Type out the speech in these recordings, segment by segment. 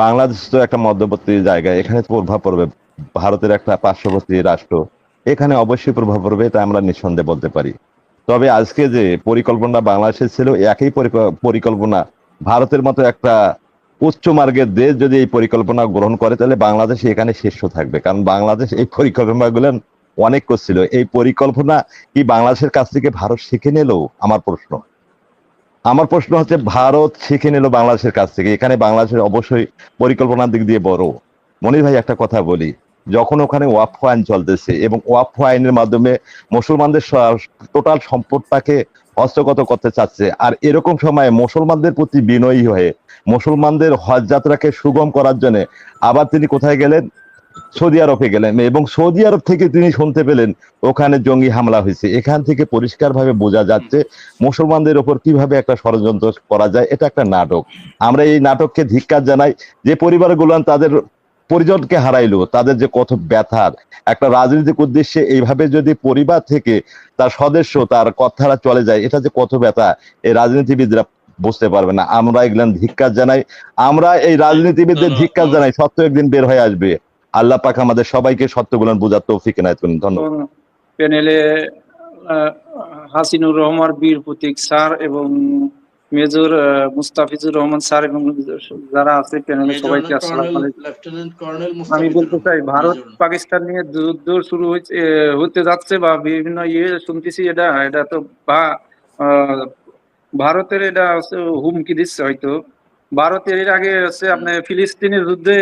বাংলাদেশ তো একটা মধ্যবর্তী জায়গা, এখানে তো প্রভাব পড়বে। ভারতের একটা পার্শ্ববর্তী রাষ্ট্র, এখানে অবশ্যই প্রভাব পড়বে, এটা আমরা নিঃসন্দেহে বলতে পারি। তবে আজকে যে পরিকল্পনা বাংলাদেশের ছিল, একই পরিকল্পনা ভারতের মতো একটা উচ্চ মার্গের দেশ যদি এই পরিকল্পনা গ্রহণ করে, তাহলে বাংলাদেশ এখানে শীর্ষ থাকবে। কারণ বাংলাদেশ এই পরিকল্পনাগুলো অনেক করছিল। এই পরিকল্পনা কি বাংলাদেশের কাছ থেকে ভারত শিখে নিল? আমার প্রশ্ন হচ্ছে, ভারত শিখে নিল বাংলাদেশের কাছ থেকে, এখানে বাংলাদেশের অবশ্যই পরিকল্পনার দিক দিয়ে বড়। মনির ভাই, একটা কথা বলি, যখন ওখানে ওয়াকফ আইন চলতেছে এবং ওয়াকফ আইনের মাধ্যমে মুসলমানদের টোটাল সম্পদটাকে হস্তগত করতে চাচ্ছে, আর এরকম সময় মুসলমানদের প্রতি বিনয়ী হয়ে মুসলমানদের হজ যাত্রাকে সুগম করার জন্য আবার তিনি কোথায় গেলেন? সৌদি আরবে গেলেন, এবং সৌদি আরব থেকে তিনি শুনতে পেলেন ওখানে জঙ্গি হামলা হয়েছে। এখান থেকে পরিষ্কারভাবে বোঝা যাচ্ছে মুসলমানদের ওপর কিভাবে একটা ষড়যন্ত্র করা যায়, এটা একটা নাটক। আমরা এই নাটককে ধিক্কার জানাই। যে পরিবারগুলো তাদের পরিজনকে হারাইলো, তাদের যে কত ব্যথার, একটা রাজনৈতিক উদ্দেশ্যে এইভাবে যদি পরিবার থেকে তার সদস্য তার কথারা চলে যায়, এটা যে কত ব্যথা এই রাজনীতিবিদরা বুঝতে পারবে না। আমরা এগুলো ধিক্কার জানাই, আমরা এই রাজনীতিবিদদের ধিক্কার জানাই। সত্য একদিন বের হয়ে আসবে। আল্লাহ পাক আমাদের সবাইকে সত্যগুলো বোঝার তৌফিক এনায়েত করুন। ধন্যবাদ। প্যানেলে হাসিনুর রহমান বীর প্রতীক স্যার এবং মেজর মুস্তাফিজুর রহমান স্যার এবং যারা আছে প্যানেলে সবাইকে আসসালামু আলাইকুম। আমি বলতে চাই, ভারত পাকিস্তান নিয়ে যুদ্ধ শুরু হতে যাচ্ছে বা বিভিন্ন শুনতেছি, এটা তো ভারতের এটা হুমকি দিচ্ছে হয়তো। ভারতের এর আগে হচ্ছে আপনি ফিলিস্তিনের যুদ্ধে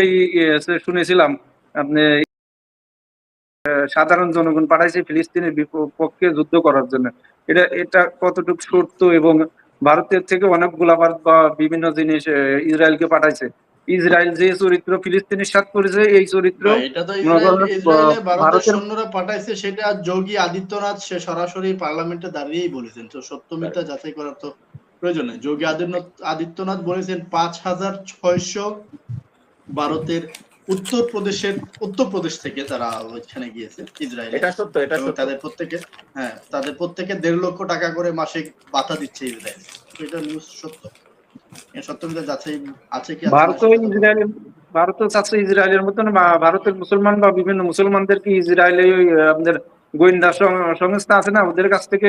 শুনেছিলাম আপনি সাধারণ জনগণ পাঠাইছে ফিলিস্তিনের পক্ষে যুদ্ধ করার জন্য। এটা কতটুকু সত্য? এবং ভারতের থেকে অনেক গোলাবারুদ বা বিভিন্ন জিনিস ইসরায়েলকে পাঠাইছে। ইসরায়েল যে চরিত্র ফিলিস্তিনের সাথে করেছে, এই চরিত্র এটা তো ইসরায়েলে ভারতের সৈন্যরা পাঠাইছে, সেটা যোগী আদিত্যনাথ সে সরাসরি পার্লামেন্টে দাঁড়িয়েই বলেছেন। তো সত্য মিথ্যা যাচাই করার তো প্রয়োজন নেই। যোগী আদিত্যনাথ বলেছেন ৫৬০০ ভারতের উত্তরপ্রদেশ থেকে তারা ওইখানে গিয়েছে ইসরায়েলে। এটা সত্য, এটা সত্য। তাদের প্রত্যেকে ১.৫ লক্ষ টাকা করে মাসে ভাতা দিচ্ছে ইসরায়েল। এটা নিউজ সত্য। সত্যমিথ্যা যাচাই আছে কি? ভারত চাচ্ছে ইসরায়েলের মতন ভারতের মুসলমান বা বিভিন্ন মুসলমানদেরকে ইসরায়েলে আমাদের গোয়েন্দা সংস্থা আছে না, ওদের কাছ থেকে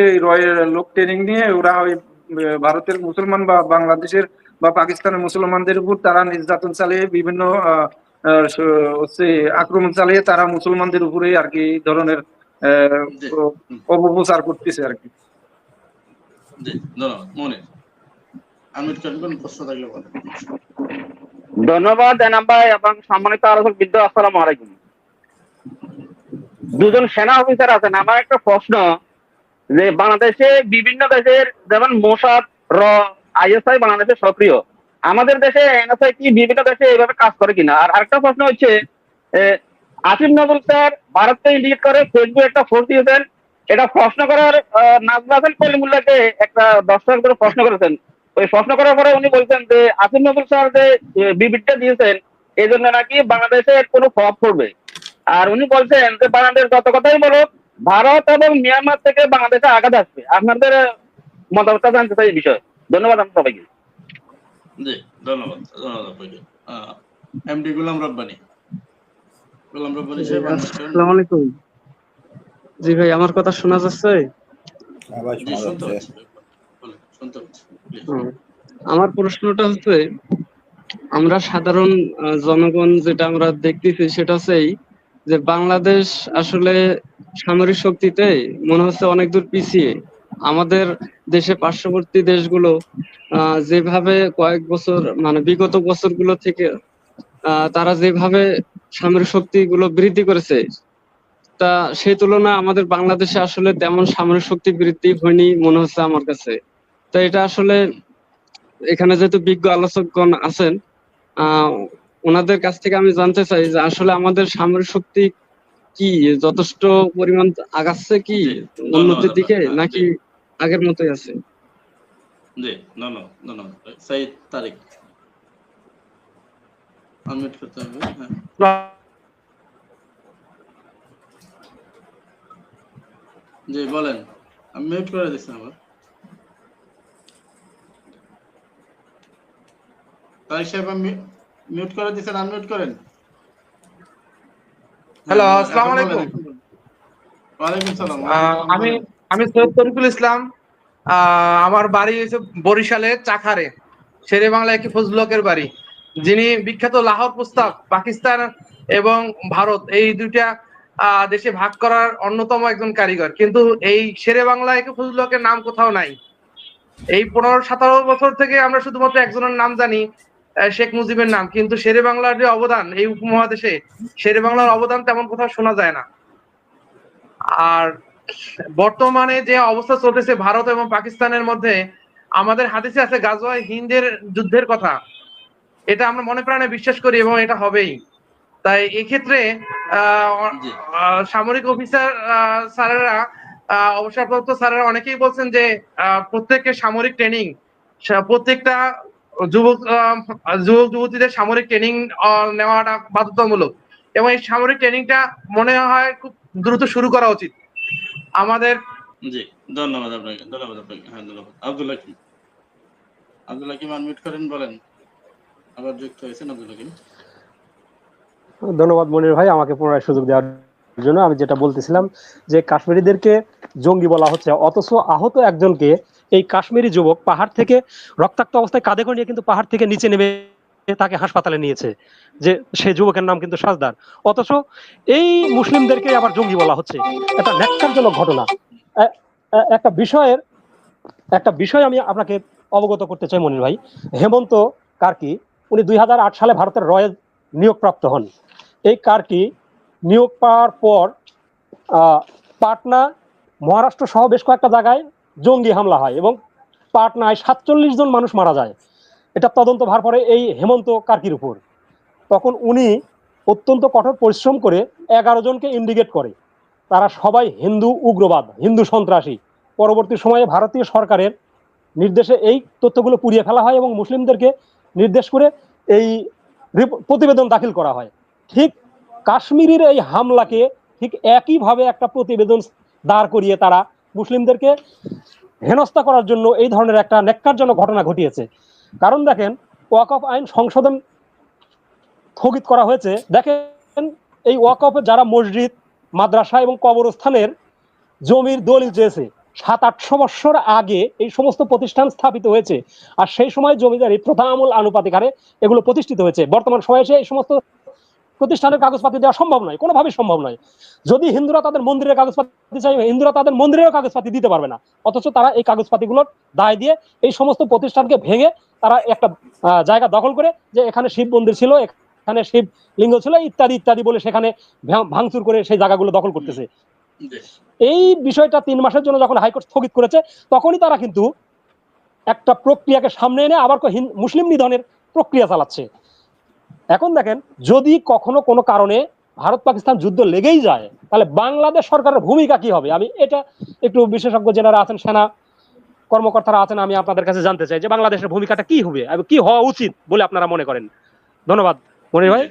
লোক ট্রেনিং নিয়ে ওরা ওই ভারতের মুসলমান বা বাংলাদেশের বা পাকিস্তানের মুসলমানদের উপর তারা নির্যাতন চালিয়ে বিভিন্ন হচ্ছে আক্রমণ চালিয়ে তারা মুসলমানদের উপরে আর কি এই ধরনের অপপ্রচার করতেছে আর কি। ধন্যবাদ এনাম ভাই এবং সম্মানিত আলোচক বৃন্দ, আসসালামু আলাইকুম। দুজন সেনা অফিসার আছেন। আমার একটা প্রশ্ন, যে বাংলাদেশে বিভিন্ন দেশের যেমন মোসাদ, আইএসআই বাংলাদেশে সক্রিয়, আমাদের দেশে এনএসআই কি বিভিন্ন দেশে এইভাবে কাজ করে কিনা? আর আরেকটা প্রশ্ন হচ্ছে, আসিফ নজরুল স্যার ভারতকে ইন্ডিকেট করে ফেসবুকে একটা পোস্ট দিয়েছেন। এটা প্রশ্ন করার নাজমা হাসান কলিমুল্লাহকে একটা দর্শক করে প্রশ্ন করেছেন। ওই প্রশ্ন করার পরে উনি বলছেন যে আসিফ নজরুল স্যার যে বিবৃতিটা দিয়েছেন এই জন্য নাকি বাংলাদেশে কোনো প্রভাব পড়বে। আর উনি বলছেন যে বাংলাদেশ যত কথাই বলো, ভারত এবং মিয়ানমার থেকে বাংলাদেশে আঘাত আসবে। আপনাদের মতামতটা জানতে চাই এই বিষয়ে। ধন্যবাদ আমি সবাইকে। জি, ধন্যবাদ আপনাকে। এমডি গোলাম রব্বানী সাহেব। আসসালামু আলাইকুম। জি ভাই, আমার কথা শোনা যাচ্ছে? আমার প্রশ্নটা হচ্ছে, আমরা সাধারণ জনগণ যেটা আমরা দেখতেছি সেটা হচ্ছে যে বাংলাদেশ আসলে সামরিক শক্তিতে মনে হচ্ছে অনেক দূর পিছিয়ে। আমাদের দেশে পার্শ্ববর্তী দেশগুলো যেভাবে কয়েক বছর মানে বিগত বছরগুলো থেকে তারা যেভাবে সামরিক শক্তি গুলো বৃদ্ধি করেছে, তা সেই তুলনায় আমাদের বাংলাদেশে আসলে তেমন সামরিক শক্তি বৃদ্ধি হয়নি মনে হচ্ছে আমার কাছে। তো এটা আসলে এখানে যেহেতু বিজ্ঞ আলোচকগণ আছেন, ওনাদের কাছ থেকে আমি জানতে চাই যে আসলে আমাদের সামরিক শক্তি কি যথেষ্ট পরিমাণ আগাচ্ছে কি উন্নতির দিকে, নাকি আগের মতোই আছে? জি, ধন্যবাদ। সাইদ তারিক আনমিউট করতে হবে। জি বলেন, আমি মিউট করে দিচ্ছি আবার। তারিক সাহেব মিউট করে দিয়েছেন, আনমিউট করেন। হ্যালো, হ্যাঁ, আসসালামু এখন আলাইকুম। বলেন, এখন বলেন। ওয়ালাইকুম সালাম। আমি বলেন। আমি সৈয়দ তরিকুল ইসলাম। আমার বাড়ি হচ্ছে বরিশালের চাখারে, শেরে বাংলা একটি ফজলুকের বাড়ি, যিনি বিখ্যাত লাহোর প্রস্তাব পাকিস্তান এবং ভারত এই দুইটা দেশে ভাগ করার অন্যতম একজন কারিগর। কিন্তু এই শেরে বাংলা একে ফজলুকের নাম কোথাও নাই। এই 15-17 বছর থেকে আমরা শুধুমাত্র একজনের নাম জানি, শেখ মুজিবের নাম, কিন্তু শেরে বাংলার যে অবদান এই উপমহাদেশে, শেরে বাংলার অবদান তেমন কোথাও শোনা যায় না। আর বর্তমানে যে অবস্থা চলতেছে ভারত এবং পাকিস্তানের মধ্যে, আমাদের হাদিসে আছে গাজওয়ায়ে হিন্দের যুদ্ধের কথা, এটা আমরা মনে প্রাণে বিশ্বাস করি এবং এটা হবেই। তাই এক্ষেত্রে জি। সামরিক অফিসার স্যারেরা, অবসরপ্রাপ্ত স্যারেরা অনেকেই বলছেন যে প্রত্যেকের সামরিক ট্রেনিং, প্রত্যেকটা যুবক যুবতীদের সামরিক ট্রেনিং নেওয়াটা বাধ্যতামূলক, এবং এই সামরিক ট্রেনিংটা মনে হয় খুব দ্রুত শুরু করা উচিত আমাদের। জি, ধন্যবাদ আপনাকে, ধন্যবাদ আপনাকে। হ্যাঁ, ধন্যবাদ। আব্দুল হাকিম, আব্দুল হাকিম আনমিউট করেন, বলেন। আবার যুক্ত হয়েছেন আব্দুল হাকিম। ধন্যবাদ মনির ভাই আমাকে পুনরায় সুযোগ দেওয়ার জন্য। আমি যেটা বলতেছিলাম যে কাশ্মীরিদেরকে জঙ্গি বলা হচ্ছে, অথচ আহত একজনকে এই কাশ্মীরি যুবক পাহাড় থেকে রক্তাক্ত অবস্থায় কাঁধে করে নিয়ে কিন্তু পাহাড় থেকে নিচে নেমে তাকে হাসপাতালে নিয়েছে, যে সে যুবকের নাম কিন্তু সাজদার। অথচ এই মুসলিমদেরকে আবার জঙ্গি বলা হচ্ছে। এটা ন্যাক্কারজনক ঘটনা। একটা বিষয় আমি আপনাকে অবগত করতে চাই মনির ভাই। হেমন্ত কার্কি উনি 2008 সালে ভারতের রয়ে নিয়োগপ্রাপ্ত হন। এই কার্কি নিয়োগ পাওয়ার পর পাটনা, মহারাষ্ট্র সহ বেশ কয়েকটা জায়গায় জঙ্গি হামলা হয় এবং পাটনায় 47 জন মানুষ মারা যায়। এটা তদন্ত ভার পড়ে এই হেমন্ত কার্কির উপর। তখন উনি অত্যন্ত কঠোর পরিশ্রম করে 11 জনকে ইন্ডিকেট করে, তারা সবাই হিন্দু উগ্রবাদ, হিন্দু সন্ত্রাসী। পরবর্তী সময়ে ভারতীয় সরকারের নির্দেশে এই তথ্যগুলো পুড়িয়ে ফেলা হয় এবং মুসলিমদেরকে নির্দেশ করে এই প্রতিবেদন দাখিল করা হয়। ঠিক কাশ্মীরের এই হামলাকে ঠিক একইভাবে একটা প্রতিবেদন দাঁড় করিয়ে তারা মুসলিমদেরকে হেনস্থা করার জন্য এই ধরনের একটা ন্যাক্কারজনক ঘটনা ঘটিয়েছে। কারণ দেখেন, ওয়াকফ আইন সংশোধন স্থগিত করা হয়েছে। দেখেন, এই ওয়াকফে যারা মসজিদ, মাদ্রাসা এবং কবরস্থানের জমির দলিল চেয়েছে, 700-800 বছর আগে এই সমস্ত প্রতিষ্ঠান স্থাপিত হয়েছে, আর সেই সময় জমিদারি প্রথা আমল আনুপাতিক হারে এগুলো প্রতিষ্ঠিত হয়েছে। বর্তমান সময়ে এসে এই সমস্ত প্রতিষ্ঠানের কাগজপাতি দেওয়া সম্ভব নয়, কোনোভাবেই সম্ভব নয়। যদি হিন্দুরা তাদের মন্দিরের কাগজপাতি চাই, হিন্দুরা তাদের মন্দিরের কাগজপাতি দিতে পারবে না। অথচ তারা এই কাগজপাতিগুলোর দায় দিয়ে এই সমস্ত প্রতিষ্ঠানকে ভেঙে তারা একটা জায়গা দখল করে, যে এখানে শিব মন্দির ছিল, এখানে শিব লিঙ্গ ছিল, ইত্যাদি ইত্যাদি বলে সেখানে ভাঙচুর করে সেই জায়গাগুলো দখল করতেছে। এই বিষয়টা 3 মাসের জন্য যখন হাইকোর্ট স্থগিত করেছে, তখনই তারা কিন্তু একটা প্রক্রিয়াকে সামনে এনে আবার মুসলিম নিধনের প্রক্রিয়া চালাচ্ছে। এখন দেখেন, যদি কখনো কোনো কারণে ভারত পাকিস্তান যুদ্ধ লেগেই যায়, তাহলে বাংলাদেশ সরকারের ভূমিকা কি হবে? আমি এটা একটু বিশেষজ্ঞ যারা আছেন, সেনা কর্মকর্তারা আছেন, আমি আপনাদের কাছে জানতে চাই যে বাংলাদেশের ভূমিকাটা কি হবে, কি হওয়া উচিত বলে আপনারা মনে করেন। ধন্যবাদ মনির ভাই।